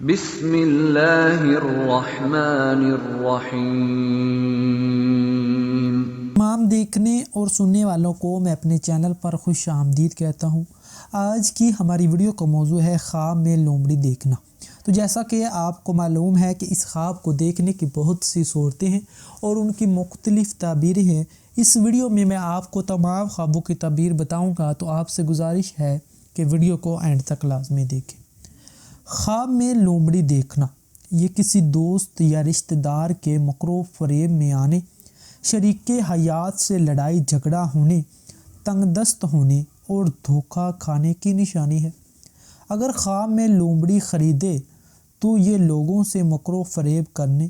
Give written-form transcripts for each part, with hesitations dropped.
بسم اللہ الرحمن الرحیم۔ تمام دیکھنے اور سننے والوں کو میں اپنے چینل پر خوش آمدید کہتا ہوں۔ آج کی ہماری ویڈیو کا موضوع ہے خواب میں لومڑی دیکھنا۔ تو جیسا کہ آپ کو معلوم ہے کہ اس خواب کو دیکھنے کی بہت سی صورتیں ہیں اور ان کی مختلف تعبیریں ہیں۔ اس ویڈیو میں آپ کو تمام خوابوں کی تعبیر بتاؤں گا، تو آپ سے گزارش ہے کہ ویڈیو کو اینڈ تک لازمی دیکھیں۔ خواب میں لومڑی دیکھنا یہ کسی دوست یا رشتہ دار کے مکر و فریب میں آنے، شریک حیات سے لڑائی جھگڑا ہونے، تنگ دست ہونے اور دھوکہ کھانے کی نشانی ہے۔ اگر خواب میں لومڑی خریدے تو یہ لوگوں سے مکر و فریب کرنے،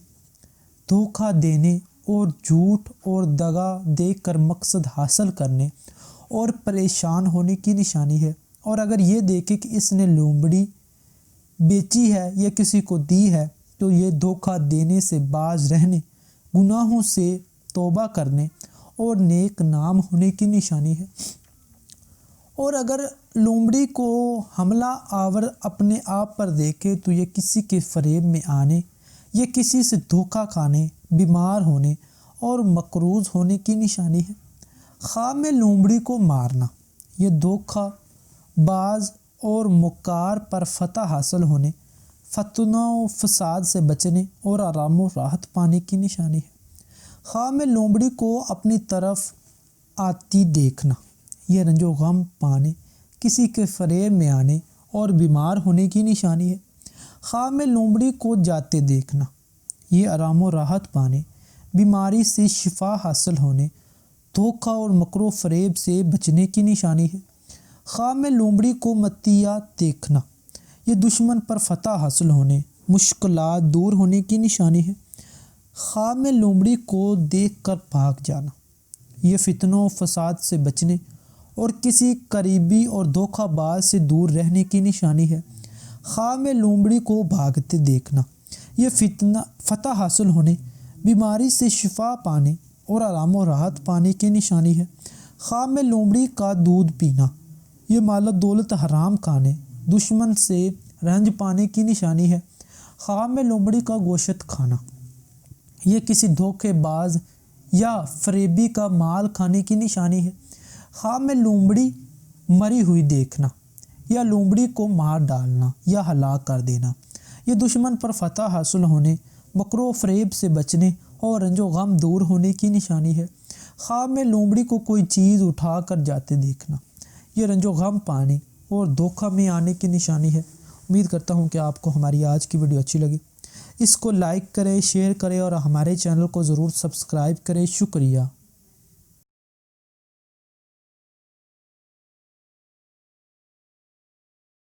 دھوکہ دینے اور جھوٹ اور دغا دے کر مقصد حاصل کرنے اور پریشان ہونے کی نشانی ہے۔ اور اگر یہ دیکھے کہ اس نے لومڑی بیچی ہے یا کسی کو دی ہے تو یہ دھوکہ دینے سے باز رہنے، گناہوں سے توبہ کرنے اور نیک نام ہونے کی نشانی ہے۔ اور اگر لومڑی کو حملہ آور اپنے آپ پر دیکھے تو یہ کسی کے فریب میں آنے یا کسی سے دھوکہ کھانے، بیمار ہونے اور مقروض ہونے کی نشانی ہے۔ خواب میں لومڑی کو مارنا یہ دھوکہ باز اور مکار پر فتح حاصل ہونے، فتنہ و فساد سے بچنے اور آرام و راحت پانے کی نشانی ہے۔ خواب میں لومڑی کو اپنی طرف آتی دیکھنا یہ رنج و غم پانے، کسی کے فریب میں آنے اور بیمار ہونے کی نشانی ہے۔ خواب میں لومڑی کو جاتے دیکھنا یہ آرام و راحت پانے، بیماری سے شفا حاصل ہونے، دھوکہ اور مکر و فریب سے بچنے کی نشانی ہے۔ خواب میں لومڑی کو متیا دیکھنا یہ دشمن پر فتح حاصل ہونے، مشکلات دور ہونے کی نشانی ہے۔ خواب میں لومڑی کو دیکھ کر بھاگ جانا یہ فتنوں و فساد سے بچنے اور کسی قریبی اور دھوکہ باز سے دور رہنے کی نشانی ہے۔ خواب میں لومڑی کو بھاگتے دیکھنا یہ فتح حاصل ہونے، بیماری سے شفا پانے اور آرام و راحت پانے کی نشانی ہے۔ خواب میں لومڑی کا دودھ پینا یہ مال و دولت حرام کھانے، دشمن سے رنج پانے کی نشانی ہے۔ خواب میں لومڑی کا گوشت کھانا یہ کسی دھوکے باز یا فریبی کا مال کھانے کی نشانی ہے۔ خواب میں لومڑی مری ہوئی دیکھنا یا لومڑی کو مار ڈالنا یا ہلاک کر دینا یہ دشمن پر فتح حاصل ہونے، مکر و فریب سے بچنے اور رنج و غم دور ہونے کی نشانی ہے۔ خواب میں لومڑی کو کوئی چیز اٹھا کر جاتے دیکھنا یہ رنج و غم پانے اور دھوکہ میں آنے کی نشانی ہے۔ امید کرتا ہوں کہ آپ کو ہماری آج کی ویڈیو اچھی لگی۔ اس کو لائک کریں، شیئر کریں اور ہمارے چینل کو ضرور سبسکرائب کریں۔ شکریہ۔